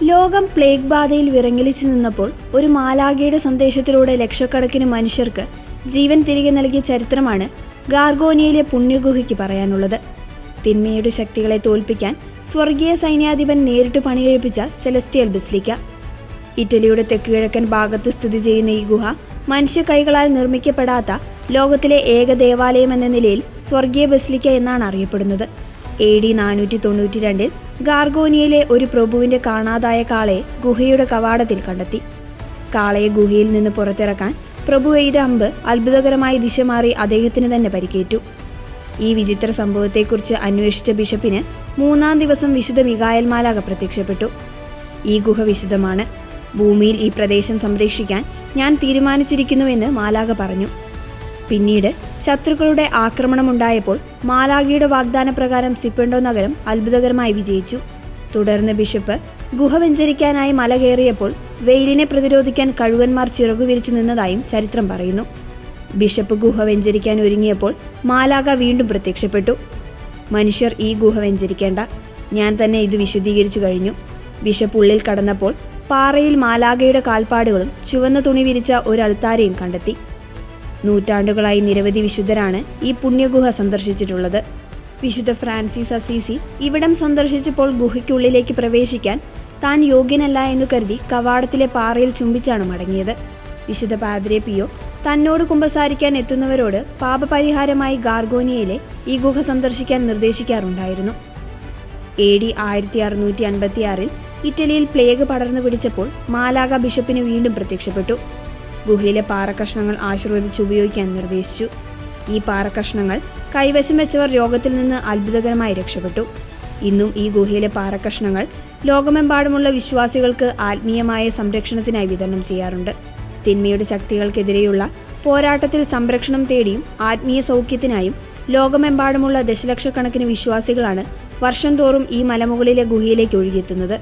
ലോകം പ്ലേഗ് ബാധയിൽ വിറങ്ങലിച്ചു നിന്നപ്പോൾ ഒരു മാലാഖയുടെ സന്ദേശത്തിലൂടെ ലക്ഷക്കണക്കിന് മനുഷ്യർക്ക് ജീവൻ തിരികെ നൽകിയ ചരിത്രമാണ് ഗാർഗോനിയയിലെ പുണ്യഗുഹയ്ക്ക് പറയാനുള്ളത്. തിന്മയുടെ ശക്തികളെ തോൽപ്പിക്കാൻ സ്വർഗീയ സൈന്യാധിപൻ നേരിട്ട് പണികഴിപ്പിച്ച സെലസ്റ്റിയൽ ബസിലിക്ക. ഇറ്റലിയുടെ തെക്കുകിഴക്കൻ ഭാഗത്ത് സ്ഥിതി ചെയ്യുന്ന ഈ ഗുഹ മനുഷ്യ കൈകളാൽ നിർമ്മിക്കപ്പെടാത്ത ലോകത്തിലെ ഏക ദേവാലയം എന്ന നിലയിൽ സ്വർഗീയ ബസിലിക്ക എന്നാണ് അറിയപ്പെടുന്നത്. AD 492 ഗാർഗോനിയയിലെ ഒരു പ്രഭുവിന്റെ കാണാതായ കാളയെ ഗുഹയുടെ കവാടത്തിൽ കണ്ടെത്തി. കാളയെ ഗുഹയിൽ നിന്ന് പുറത്തിറക്കാൻ പ്രഭു എയ്ത അമ്പ് അത്ഭുതകരമായി ദിശ മാറി അദ്ദേഹത്തിന് തന്നെ പരിക്കേറ്റു. ഈ വിചിത്ര സംഭവത്തെക്കുറിച്ച് അന്വേഷിച്ച ബിഷപ്പിന് 3-ാം ദിവസം വിശുദ്ധ മിഖായേൽ മാലാഖ പ്രത്യക്ഷപ്പെട്ടു. ഈ ഗുഹ വിശുദ്ധമാണ്. ഭൂമിയിൽ ഈ പ്രദേശം സംരക്ഷിക്കാൻ ഞാൻ തീരുമാനിച്ചിരിക്കുന്നുവെന്ന് മാലാഖ പറഞ്ഞു. പിന്നീട് ശത്രുക്കളുടെ ആക്രമണമുണ്ടായപ്പോൾ മാലാഖയുടെ വാഗ്ദാനപ്രകാരം സിപ്പണ്ടോ നഗരം അത്ഭുതകരമായി വിജയിച്ചു. തുടർന്ന് ബിഷപ്പ് ഗുഹ വെഞ്ചരിക്കാനായി മല കയറിയപ്പോൾ വെയിലിനെ പ്രതിരോധിക്കാൻ കഴുകന്മാർ ചിറകുവിരിച്ചു നിന്നതായും ചരിത്രം പറയുന്നു. ബിഷപ്പ് ഗുഹ വെഞ്ചരിക്കാൻ ഒരുങ്ങിയപ്പോൾ മാലാഖ വീണ്ടും പ്രത്യക്ഷപ്പെട്ടു. മനുഷ്യർ ഈ ഗുഹ വെഞ്ചരിക്കേണ്ട, ഞാൻ തന്നെ ഇത് വിശുദ്ധീകരിച്ചു കഴിഞ്ഞു. ബിഷപ്പ് ഉള്ളിൽ കടന്നപ്പോൾ പാറയിൽ മാലാഖയുടെ കാൽപ്പാടുകളും ചുവന്ന തുണി വിരിച്ച ഒരു അൾത്താരയും കണ്ടെത്തി. നൂറ്റാണ്ടുകളായി നിരവധി വിശുദ്ധരാണ് ഈ പുണ്യഗുഹ സന്ദർശിച്ചിട്ടുള്ളത്. വിശുദ്ധ ഫ്രാൻസിസ് അസീസി ഇവിടം സന്ദർശിച്ചപ്പോൾ ഗുഹയ്ക്കുള്ളിലേക്ക് പ്രവേശിക്കാൻ താൻ യോഗ്യനല്ല എന്നു കരുതി കവാടത്തിലെ പാറയിൽ ചുംബിച്ചാണ് മടങ്ങിയത്. വിശുദ്ധ പാദ്രെ പിയോ തന്നോട് കുമ്പസാരിക്കാൻ എത്തുന്നവരോട് പാപപരിഹാരമായി ഗാർഗോനിയയിലെ ഈ ഗുഹ സന്ദർശിക്കാൻ നിർദ്ദേശിക്കാറുണ്ടായിരുന്നു. AD 1656 ഇറ്റലിയിൽ പ്ലേഗ് പടർന്നു പിടിച്ചപ്പോൾ മാലാഖ ബിഷപ്പിന് വീണ്ടും പ്രത്യക്ഷപ്പെട്ടു. ഗുഹയിലെ പാറക്കഷ്ണങ്ങൾ ആശീർവദിച്ച് ഉപയോഗിക്കാൻ നിർദ്ദേശിച്ചു. ഈ പാറക്കഷ്ണങ്ങൾ കൈവശം വെച്ചവർ രോഗത്തിൽ നിന്ന് അത്ഭുതകരമായി രക്ഷപ്പെട്ടു. ഇന്നും ഈ ഗുഹയിലെ പാറക്കഷ്ണങ്ങൾ ലോകമെമ്പാടുമുള്ള വിശ്വാസികൾക്ക് ആത്മീയമായ സംരക്ഷണത്തിനായി വിതരണം ചെയ്യാറുണ്ട്. തിന്മയുടെ ശക്തികൾക്കെതിരെയുള്ള പോരാട്ടത്തിൽ സംരക്ഷണം തേടിയും ആത്മീയ സൗഖ്യത്തിനായും ലോകമെമ്പാടുമുള്ള ദശലക്ഷക്കണക്കിന് വിശ്വാസികളാണ് വർഷം തോറും ഈ മലമുകളിലെ ഗുഹയിലേക്ക് ഒഴുകിയെത്തുന്നത്.